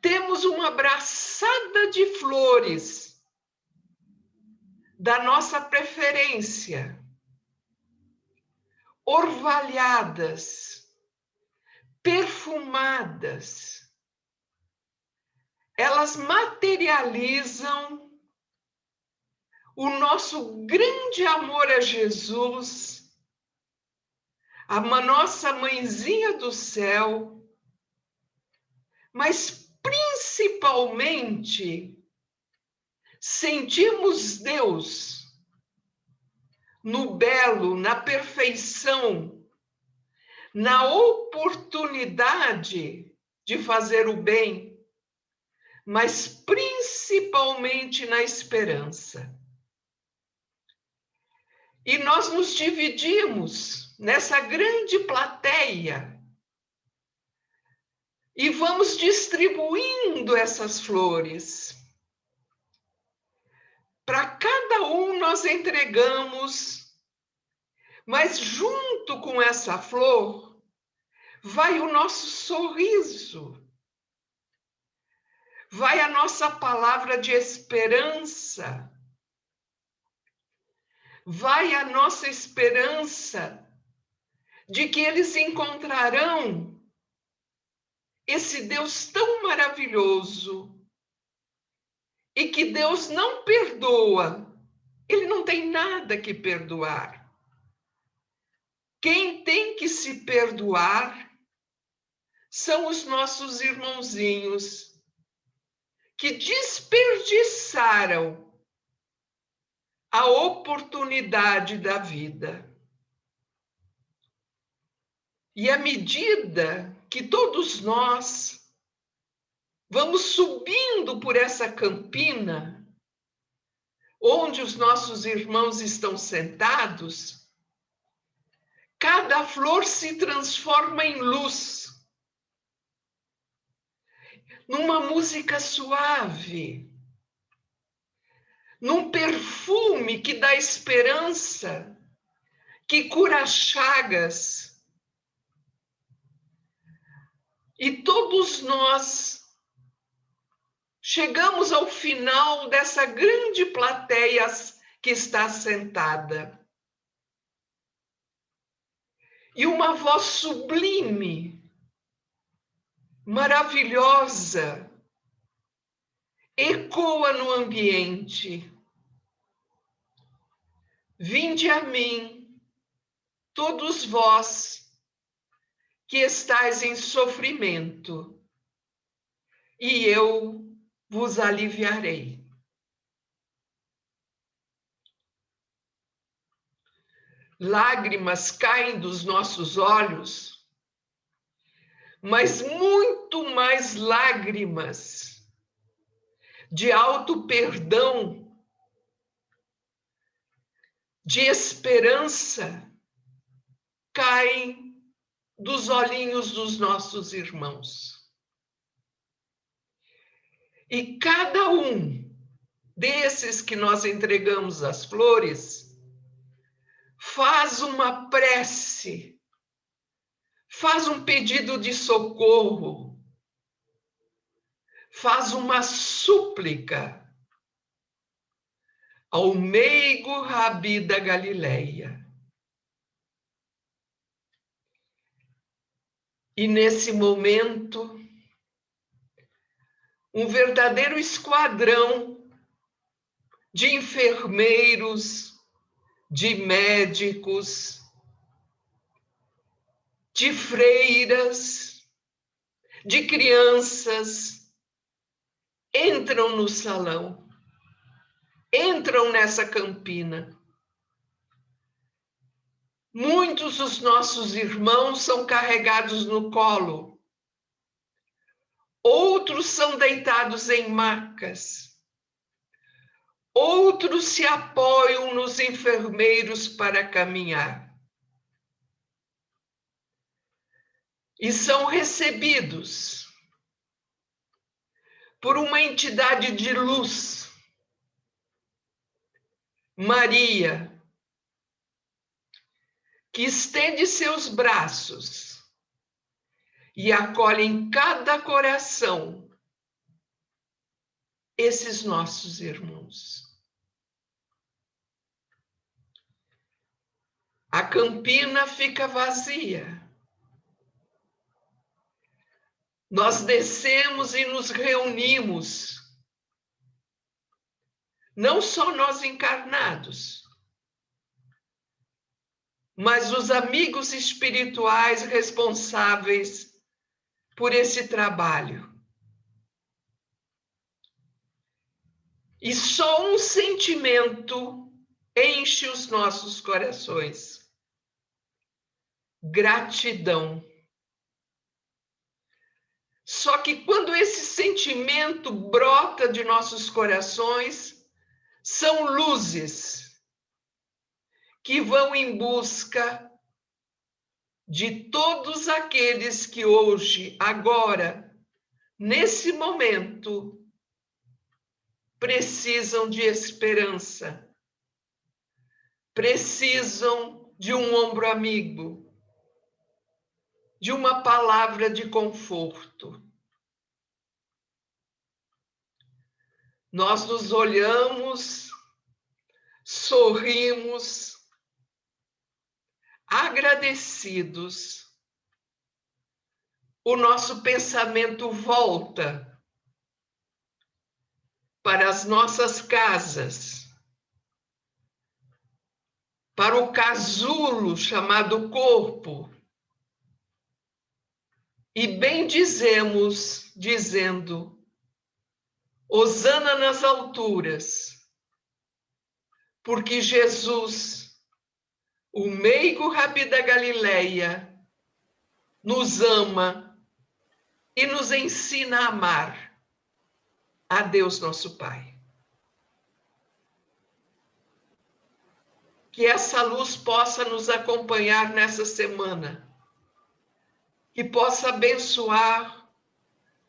temos uma braçada de flores da nossa preferência, orvalhadas, perfumadas. Elas materializam o nosso grande amor a Jesus, a nossa mãezinha do céu, mas principalmente sentimos Deus no belo, na perfeição, na oportunidade de fazer o bem, mas principalmente na esperança. E nós nos dividimos nessa grande plateia e vamos distribuindo essas flores. Para cada um nós entregamos, mas junto com essa flor vai o nosso sorriso, vai a nossa palavra de esperança, vai a nossa esperança de que eles encontrarão esse Deus tão maravilhoso e que Deus não perdoa, Ele não tem nada que perdoar. Quem tem que se perdoar são os nossos irmãozinhos que desperdiçaram a oportunidade da vida. E à medida que todos nós vamos subindo por essa campina, onde os nossos irmãos estão sentados, cada flor se transforma em luz, numa música suave, num perfume que dá esperança, que cura chagas. E todos nós chegamos ao final dessa grande plateia que está sentada. E uma voz sublime, maravilhosa, ecoa no ambiente. Vinde a mim, todos vós que estáis em sofrimento, e eu vos aliviarei. Lágrimas caem dos nossos olhos, mas muito mais lágrimas de alto perdão, de esperança, caem dos olhinhos dos nossos irmãos. E cada um desses que nós entregamos as flores faz uma prece, faz um pedido de socorro, faz uma súplica ao meigo Rabi da Galileia. E nesse momento, um verdadeiro esquadrão de enfermeiros, de médicos, de freiras, de crianças, entram no salão, entram nessa campina. Muitos dos nossos irmãos são carregados no colo, outros são deitados em macas, outros se apoiam nos enfermeiros para caminhar. E são recebidos por uma entidade de luz, Maria, que estende seus braços e acolhe em cada coração esses nossos irmãos. A campina fica vazia. Nós descemos e nos reunimos Não só nós encarnados, mas os amigos espirituais responsáveis por esse trabalho. E só um sentimento enche os nossos corações: gratidão. Só que quando esse sentimento brota de nossos corações, são luzes que vão em busca de todos aqueles que hoje, agora, nesse momento, precisam de esperança, precisam de um ombro amigo, de uma palavra de conforto. Nós nos olhamos, sorrimos, agradecidos. O nosso pensamento volta para as nossas casas, para o casulo chamado corpo, e bendizemos, dizendo: Hosana nas alturas, porque Jesus, o meigo Rabi da Galileia, nos ama e nos ensina a amar a Deus nosso Pai. Que essa luz possa nos acompanhar nessa semana, que possa abençoar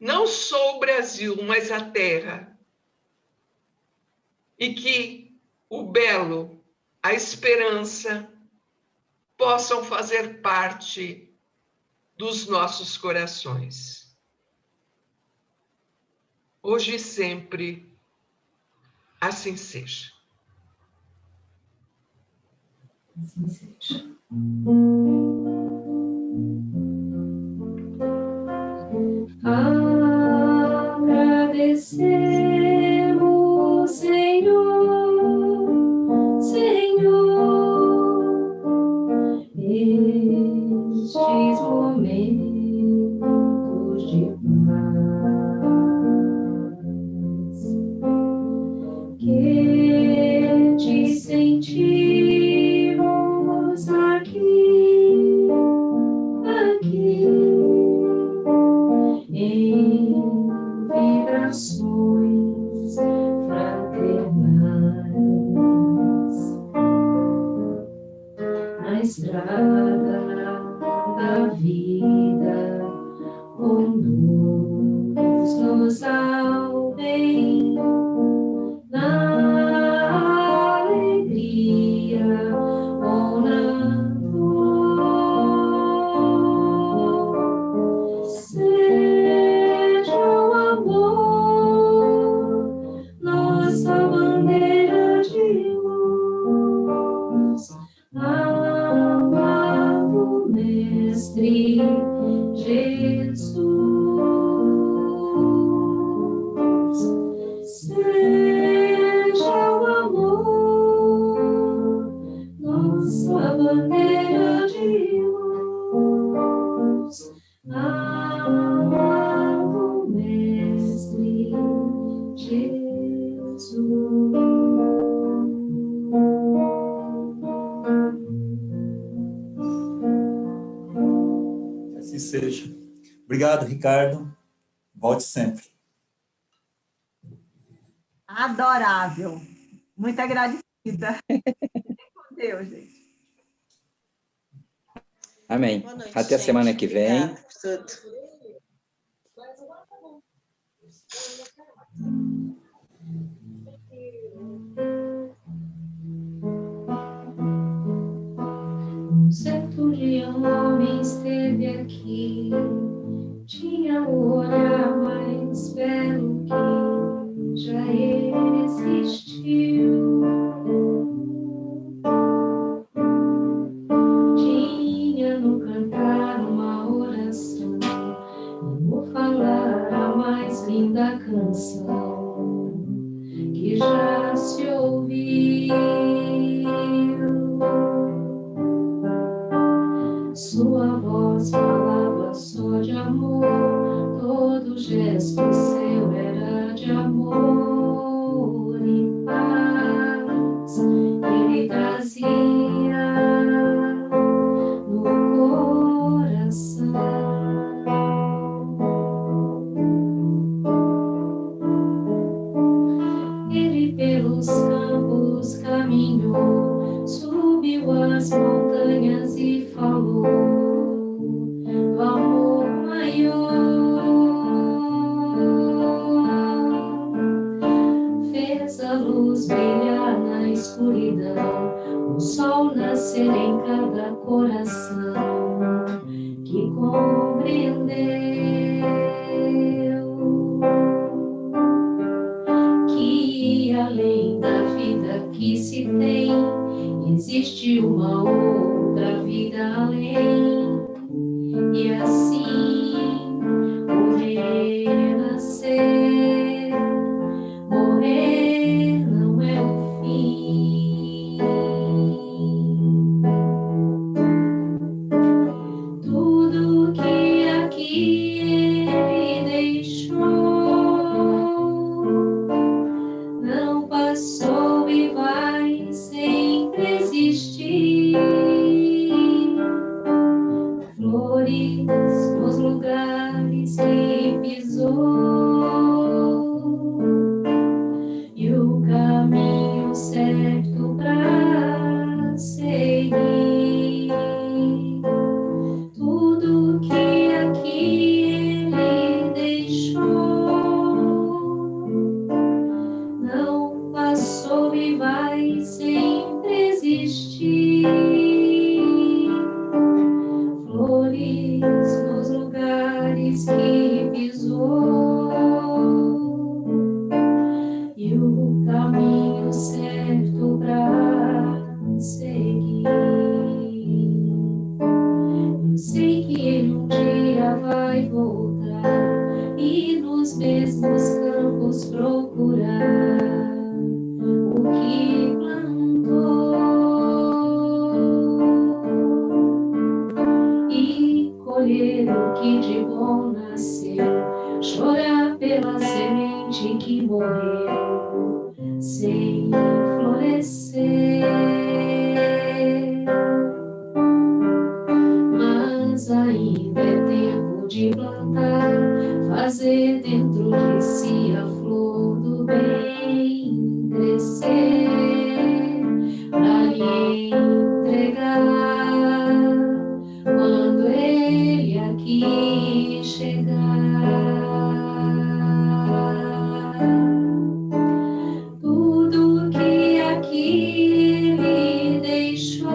não só o Brasil, mas a Terra, e que o belo, a esperança, possam fazer parte dos nossos corações. Hoje e sempre, assim seja. Assim seja. Agradecemos, Senhor, Senhor, estes momentos de paz que te sentimos aqui, aqui, em vibrações fraternais, na estrada da vida, conduz-nos ao bem, na alegria ou na dor. Seja o amor nossa bandeira de luz, amado Mestre Jesus. Seja o amor nossa bandeira de luz, amado Mestre Jesus. Assim seja. Obrigado, Ricardo. Volte sempre. Adorável. Muito agradecida. Com Deus, gente. Amém. Boa noite, Até a gente. semana que vem. Obrigada por tudo. Um certo dia um homem esteve aqui, tinha o olhar mais belo que já existiu. Tinha no cantar uma oração, no falar a mais linda canção que que já se ouviu. Sua voz falava só de amor, todo gesto seu era de amor e paz. Ele trazia no coração. Ele pelos campos caminhou, subiu as montanhas e falou do amor maior. Fez a luz brilhar na escuridão, o sol nascer em cada coração que compreendeu que além da vida que se tem, existe uma outra vida além. E assim morrer, renascer, morrer não é o fim. Tudo que aqui ele deixou não passou e vai sempre existir. Flores nos lugares que pisou e o caminho certo pra seguir. Tudo que aqui ele deixou não passou e vai sempre existir. Flores nos lugares que pisou e o caminho certo pra seguir. Eu sei que ele um dia vai voltar e nos mesmos campos procurar o que plantou e colher o que de bom nasceu, chorar pela semente que morreu sem florescer. Mas ainda é tempo de plantar, fazer dentro de si a flor do bem crescer, pra lhe entregar quando ele aqui chegar. Tudo que aqui ele deixou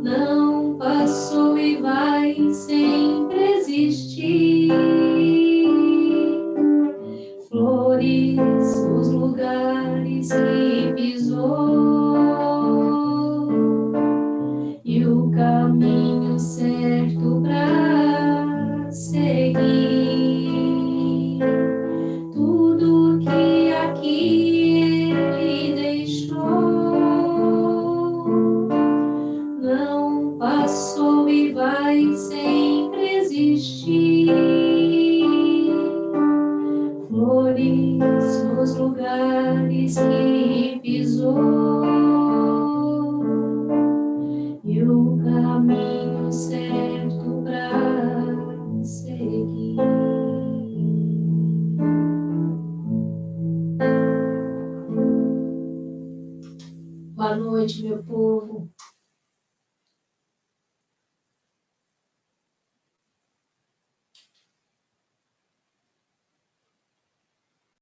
não passou e vai sempre existir. Flores nos lugares que pisou e o caminho certo pra seguir. Tudo que aqui ele deixou não passou e vai sempre existir. Flores nos lugares que pisou e o caminho certo pra seguir. Boa noite, meu povo.